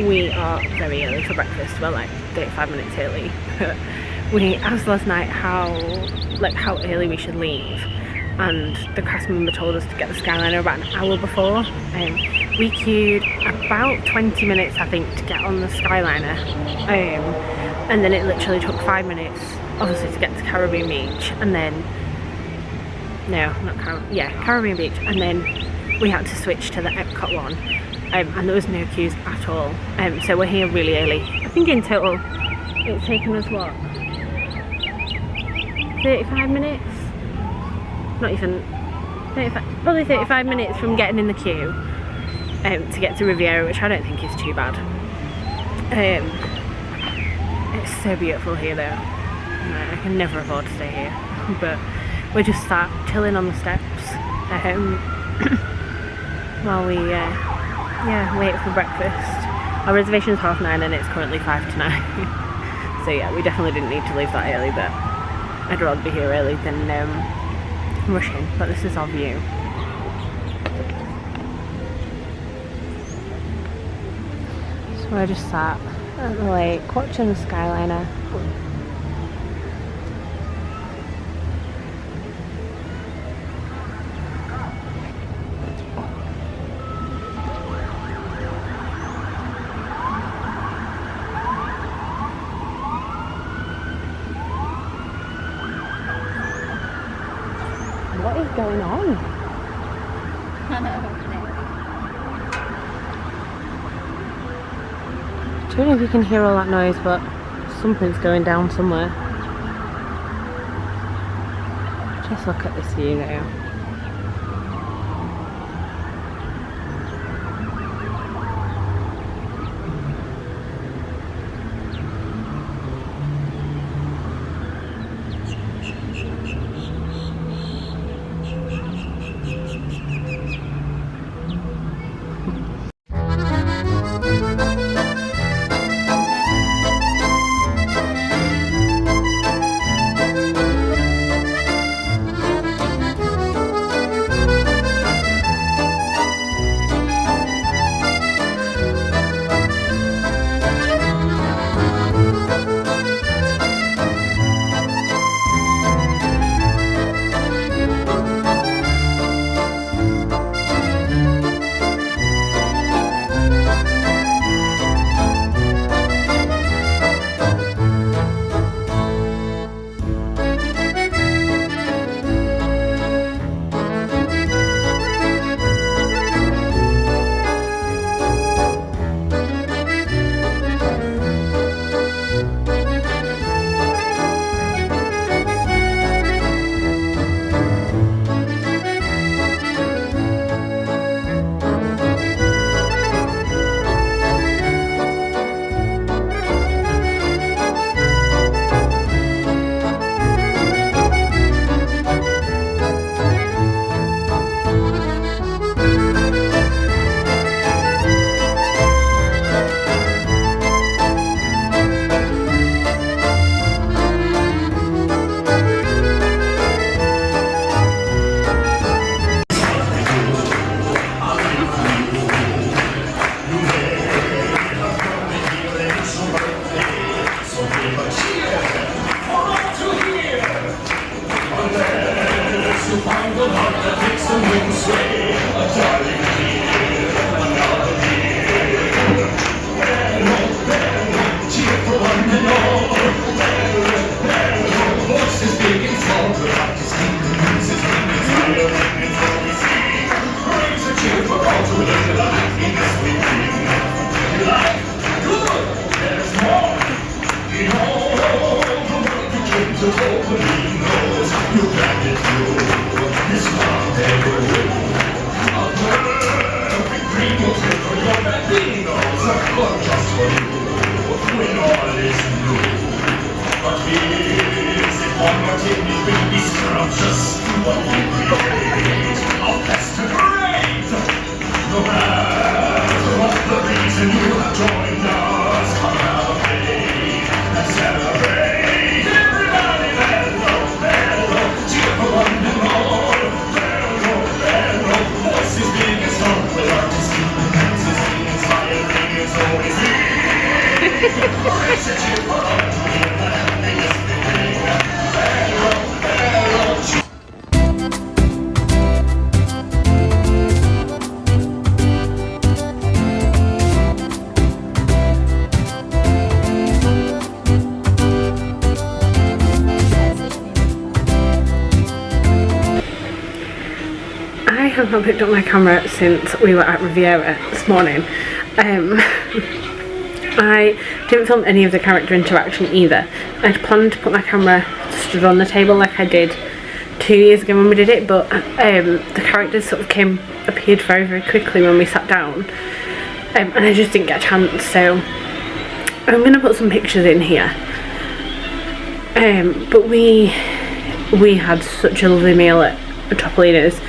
we are very early for breakfast. We're like 35 minutes early. We asked last night how early we should leave, and the cast member told us to get the Skyliner about an hour before. We queued about 20 minutes, I think, to get on the Skyliner, and then it literally took 5 minutes, obviously, to get to Caribbean Beach, and then Caribbean Beach, and then we had to switch to the Epcot one, and there was no queues at all. So we're here really early. I think in total it's taken us what, 35 minutes? Not even 35, probably 35 minutes from getting in the queue to get to Riviera, which I don't think is too bad. It's so beautiful here though. I can never afford to stay here, but we're just sat chilling on the steps while we wait for breakfast. Our reservation is 9:30 and it's currently 5 to 9. So yeah, we definitely didn't need to leave that early, but I'd rather be here early than rushing. But this is our view. So we're just sat at the lake watching the Skyliner. What is going on? I don't know if you can hear all that noise, but something's going down somewhere. Just look at this view now. Voices big and strong, with artists keeping dances, inspiring, it's always I have not picked up my camera since we were at Riviera this morning. I didn't film any of the character interaction either. I'd planned to put my camera stood on the table like I did 2 years ago when we did it, but the characters sort of appeared very quickly when we sat down, and I just didn't get a chance, so I'm going to put some pictures in here. But we had such a lovely meal at Topolinos.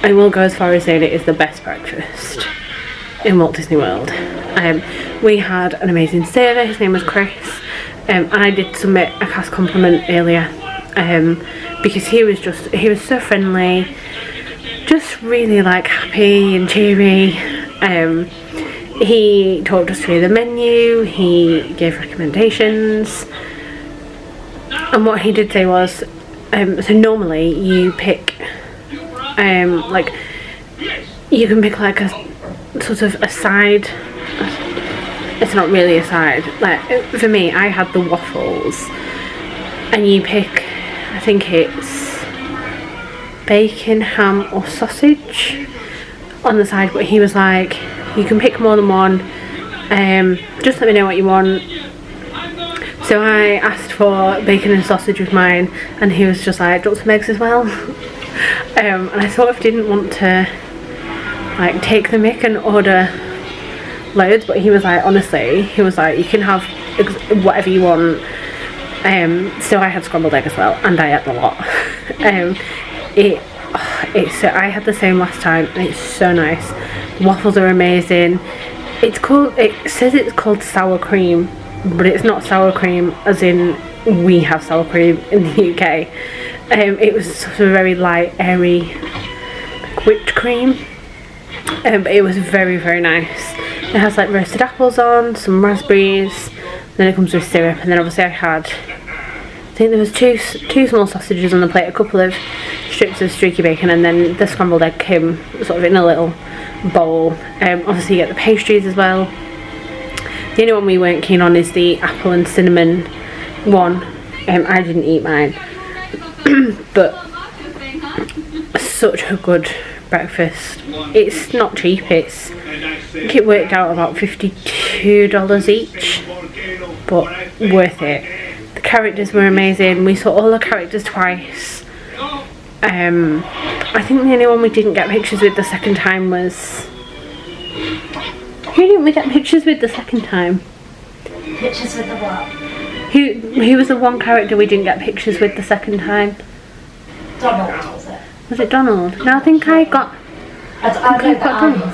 I will go as far as saying it is the best breakfast in Walt Disney World. We had an amazing server, his name was Chris, and I did submit a cast compliment earlier, because he was so friendly, just really like happy and cheery. He talked us through the menu, he gave recommendations, and what he did say was, so normally you pick like, you can pick like a sort of a side. It's not really a side. Like, for me, I had the waffles, and you pick, I think it's bacon, ham or sausage on the side, but he was like, you can pick more than one, just let me know what you want. So I asked for bacon and sausage with mine, and he was just like, do you want some eggs as well? And I sort of didn't want to like take the mick and order loads, but he was like, honestly, he was like, you can have whatever you want. So I had scrambled egg as well, and I ate a lot. I had the same last time, and it's so nice. The waffles are amazing. It says it's called sour cream, but it's not sour cream as in we have sour cream in the UK. It was sort of very light, airy, like whipped cream, but it was very nice. It has like roasted apples on, some raspberries, then it comes with syrup, and then obviously I think there was two small sausages on the plate, a couple of strips of streaky bacon, and then the scrambled egg came sort of in a little bowl. Obviously you get the pastries as well. The only one we weren't keen on is the apple and cinnamon one. I didn't eat mine. But such a good breakfast. It's not cheap, I think it worked out about $52 each, but worth it. The characters were amazing. We saw all the characters twice. I think the only one we didn't get pictures with the second time was... Who didn't we get pictures with the second time? Pictures with the what? Who was the one character we didn't get pictures with the second time? Donald, was it? Was it Donald? No, I think I got... I got Donald.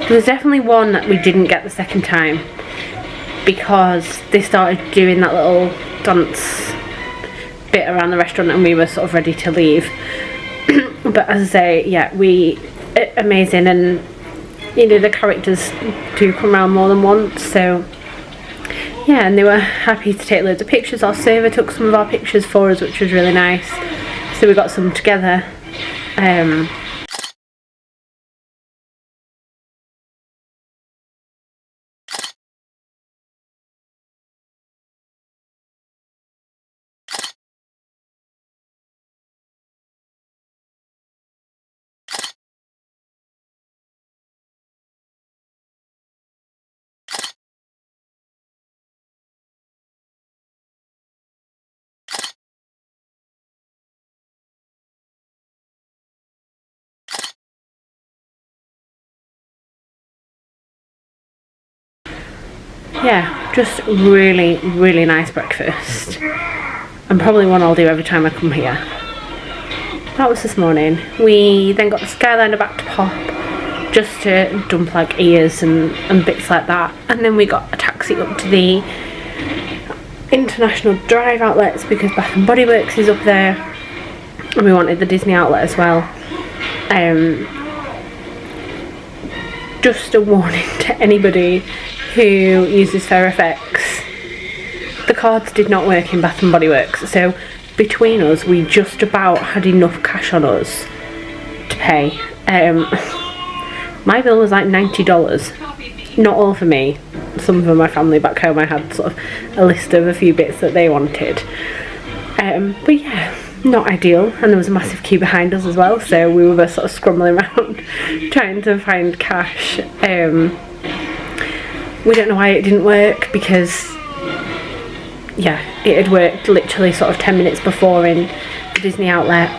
There was definitely one that we didn't get the second time, because they started doing that little dance bit around the restaurant and we were sort of ready to leave. But as I say, yeah, amazing, and you know, the characters do come around more than once, so yeah, and they were happy to take loads of pictures. Our server took some of our pictures for us, which was really nice, so we got some together. Yeah, just really nice breakfast, and probably one I'll do every time I come here. That was this morning. We then got the Skyliner back to pop, just to dump like ears and bits like that, and then we got a taxi up to the International Drive outlets because Bath and Body Works is up there, and we wanted the Disney outlet as well. just a warning to anybody who uses Fair FX. The cards did not work in Bath and Body Works, so between us we just about had enough cash on us to pay. My bill was like $90. Not all for me. Some for my family back home. I had sort of a list of a few bits that they wanted. But yeah, not ideal. And there was a massive queue behind us as well, so we were both sort of scrambling around trying to find cash. We don't know why it didn't work, because yeah, it had worked literally sort of 10 minutes before in the Disney outlet.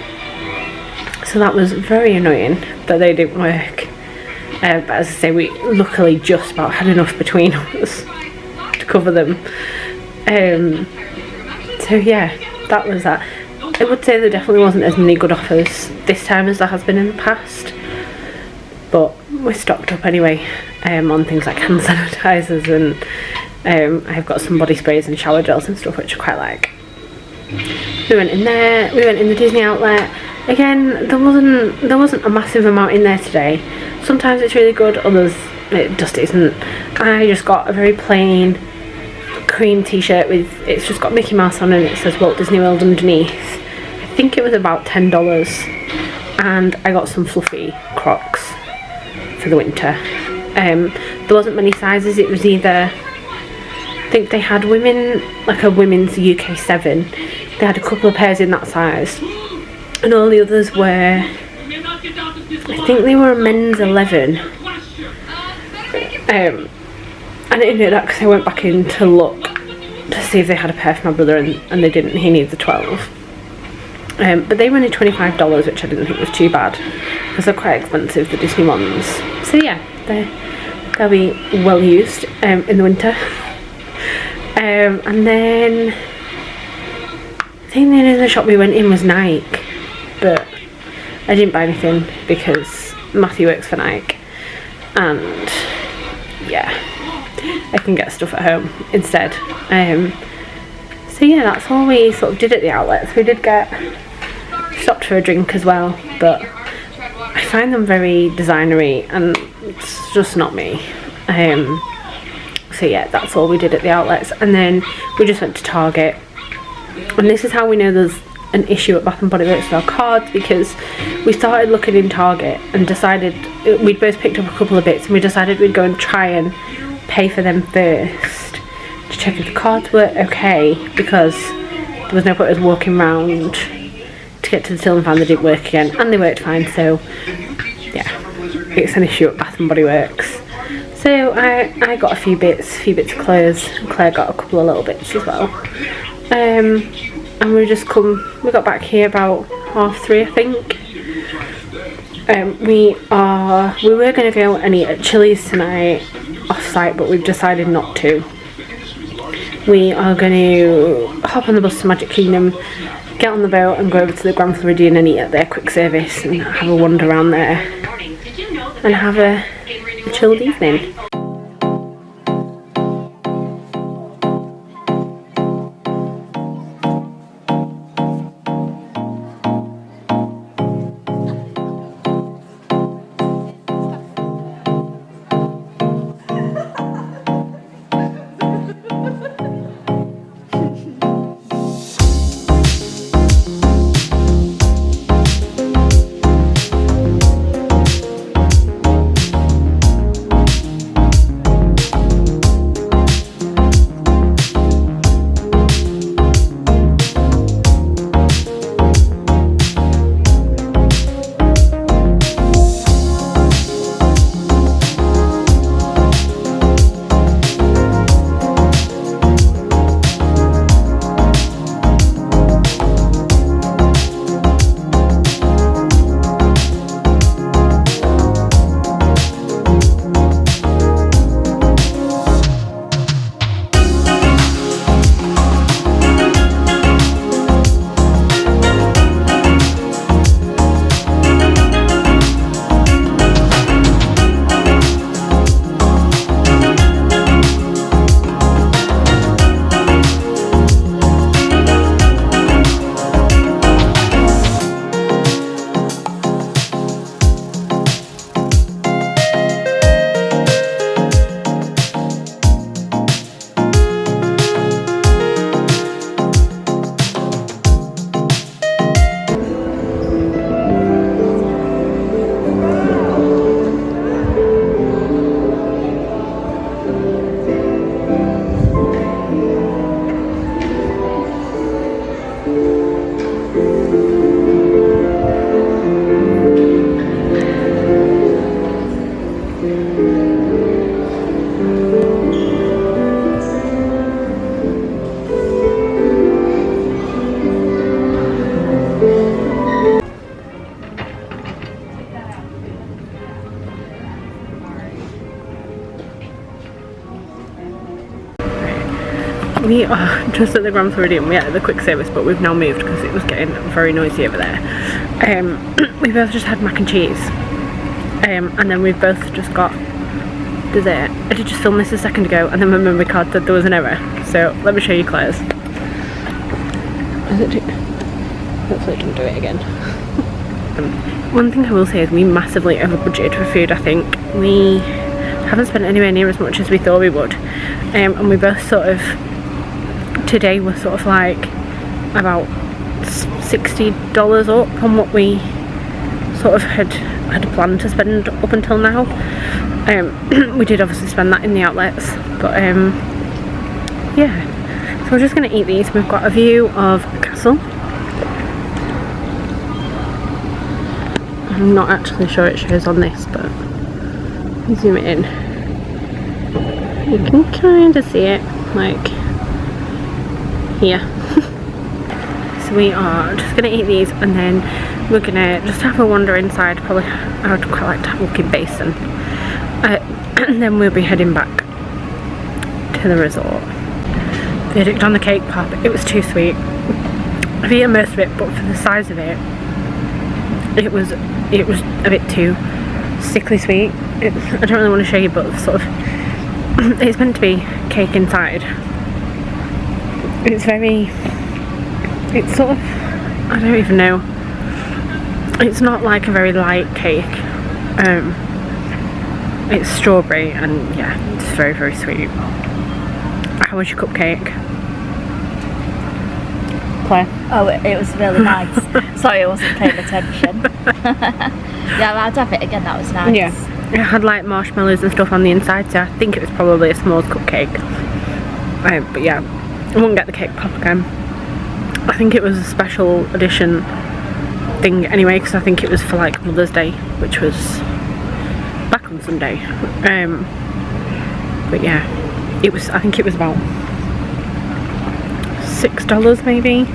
So that was very annoying that they didn't work. But as I say, we luckily just about had enough between us to cover them. So yeah, that was that. I would say there definitely wasn't as many good offers this time as there has been in the past. But we're stocked up anyway on things like hand sanitizers, and I've got some body sprays and shower gels and stuff which I quite like. We went in there, we went in the Disney outlet. Again, there wasn't a massive amount in there today. Sometimes it's really good, others it just isn't. I just got a very plain cream t-shirt with, it's just got Mickey Mouse on and it says Walt Disney World underneath. I think it was about $10, and I got some fluffy Crocs for the winter. There wasn't many sizes. It was either, I think they had women, like a women's UK 7. They had a couple of pairs in that size, and all the others were, I think they were a men's 11. And I didn't know that because I went back in to look to see if they had a pair for my brother, and they didn't. He needs a 12. But they were only $25, which I didn't think was too bad because they're quite expensive, the Disney ones. So yeah, they'll be well used in the winter. And then I think the only other shop we went in was Nike, but I didn't buy anything because Matthew works for Nike, and yeah, I can get stuff at home instead. So yeah, that's all we sort of did at the outlets. We did get stopped for a drink as well, but I find them very designery and it's just not me. So yeah, that's all we did at the outlets, and then we just went to Target. And this is how we know there's an issue at Bath and Body Works with our cards, because we started looking in Target and decided, we'd both picked up a couple of bits and we decided we'd go and try and pay for them first to check if the cards were okay, because there was no point us walking around to get to the till and find they didn't work again, and they worked fine. So yeah, it's an issue at Bath and Body Works. So I got a few bits of clothes, and Claire got a couple of little bits as well. And we got back here about 3:30, I think. We were going to go and eat at Chili's tonight off site, but we've decided not to. We are going to hop on the bus to Magic Kingdom, get on the boat and go over to the Grand Floridian and eat at their quick service and have a wander around there and have a chilled evening. we are just at the Grand Floridian. We're at the quick service, but we've now moved because it was getting very noisy over there. We both just had mac and cheese, and then we've both just got dessert. I did just film this a second ago, and then my memory card said there was an error. So let me show you Claire's. Hopefully it doesn't do it again. One thing I will say is we massively over budgeted for food. I think we haven't spent anywhere near as much as we thought we would, and we both sort of today we're sort of like about $60 up on what we sort of had planned to spend up until now. We did obviously spend that in the outlets, but yeah, so we're just going to eat these. We've got a view of a castle. I'm not actually sure it shows on this, but zoom it in, you can kind of see it like here. So we are just going to eat these, and then we're going to just have a wander inside. Probably I would quite like to have a look in Basin, and then we'll be heading back to the resort. Verdict on the cake pop: it was too sweet. I've eaten most of it, but for the size of it, it was a bit too sickly sweet. I don't really want to show you, but sort of it's meant to be cake inside. It's sort of, I don't even know, it's not like a very light cake. It's strawberry, and yeah, it's very, very sweet. How was your cupcake, Claire? Oh, it was really nice. Sorry, I wasn't paying attention. Yeah, I'd have it again, that was nice. Yeah, it had like marshmallows and stuff on the inside, so I think it was probably a s'mores cupcake. But yeah, I wouldn't get the cake pop again. I think it was a special edition thing anyway, because I think it was for like Mother's Day, which was back on Sunday. But yeah, it was, I think it was about $6 maybe.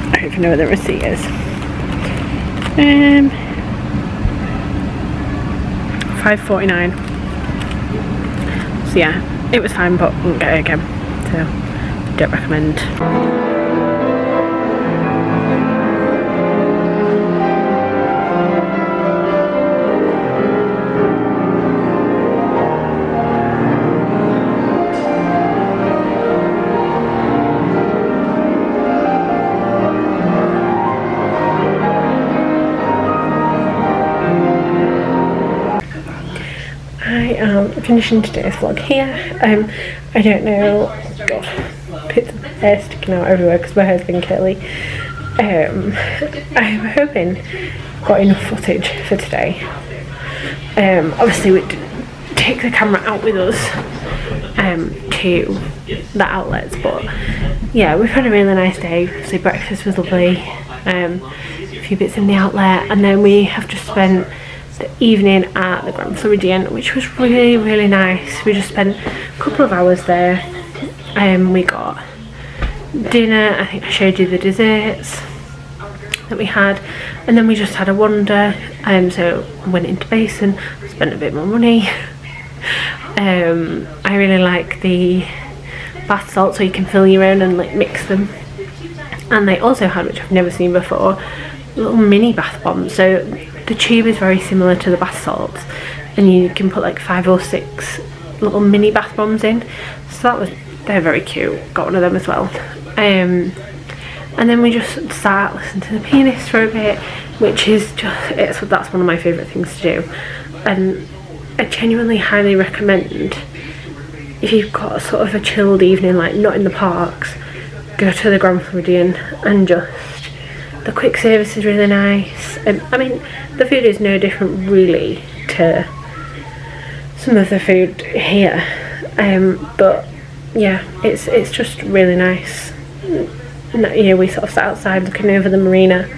I don't even know where the receipt is. $5.49. So yeah, it was fine, but wouldn't get it again, so don't recommend. I am finishing today's vlog here. I don't know, God, bits of hair sticking out everywhere because my hair's been curly. I'm hoping I've got enough footage for today. Obviously we didn't take the camera out with us to the outlets, but yeah, we've had a really nice day. Obviously breakfast was lovely, a few bits in the outlet, and then we have just spent the evening at the Grand Floridian, which was really, really nice. We just spent a couple of hours there. We got dinner. I think I showed you the desserts that we had, and then we just had a wander. So I went into Basin, spent a bit more money. I really like the bath salts, so you can fill your own and like mix them. And they also had, which I've never seen before, little mini bath bombs. So the tube is very similar to the bath salts, and you can put like 5 or 6 little mini bath bombs in. So they're very cute. Got one of them as well. And then we just sat, listened to the pianist for a bit, which is just, that's one of my favourite things to do. And I genuinely highly recommend, if you've got sort of a chilled evening, like not in the parks, go to the Grand Floridian and just, the quick service is really nice. I mean, the food is no different really to some of the food here, but yeah, it's just really nice. You know, we sort of sat outside looking over the marina,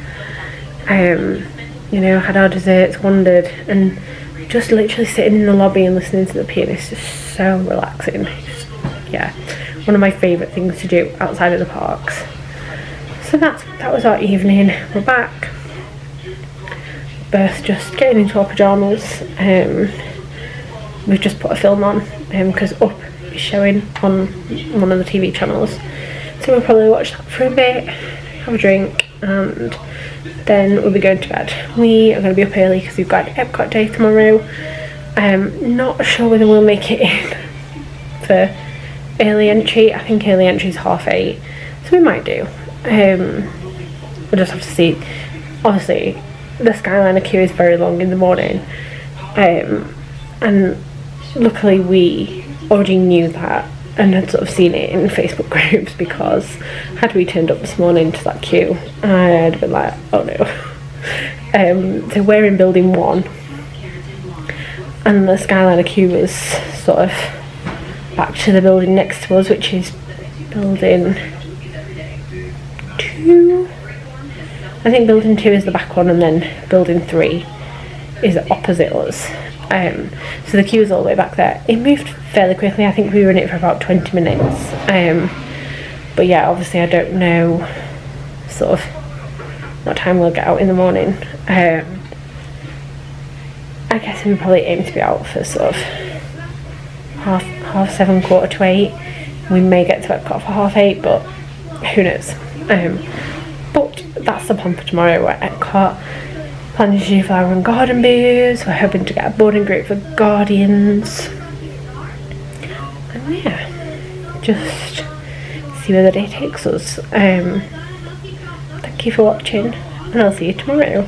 you know, had our desserts, wandered, and just literally sitting in the lobby and listening to the pianist is so relaxing. Yeah, one of my favourite things to do outside of the parks. So that was our evening. We're back, both just getting into our pyjamas. We've just put a film on because up showing on one of the TV channels. So we'll probably watch that for a bit, have a drink, and then we'll be going to bed. We are going to be up early because we've got Epcot Day tomorrow. Not sure whether we'll make it in for early entry. I think early entry is 8:30, so we might do. We'll just have to see. Obviously, the Skyliner queue is very long in the morning, and luckily we already knew that and had sort of seen it in Facebook groups, because had we turned up this morning to that queue, I'd been like, oh no. So we're in building 1, and the Skyliner queue was sort of back to the building next to us, which is building 2. I think building 2 is the back one, and then building 3 is opposite us. So the queue is all the way back there. It moved fairly quickly. I think we were in it for about 20 minutes. But yeah, obviously I don't know sort of what time we'll get out in the morning. I guess we probably aim to be out for sort of half 7, 7:45. We may get to Epcot for 8:30, but who knows. But that's the plan for tomorrow. We're at Epcot, planning to do flower and garden booths. We're hoping to get a boarding group for Guardians. And yeah, just see where the day takes us. Thank you for watching, and I'll see you tomorrow.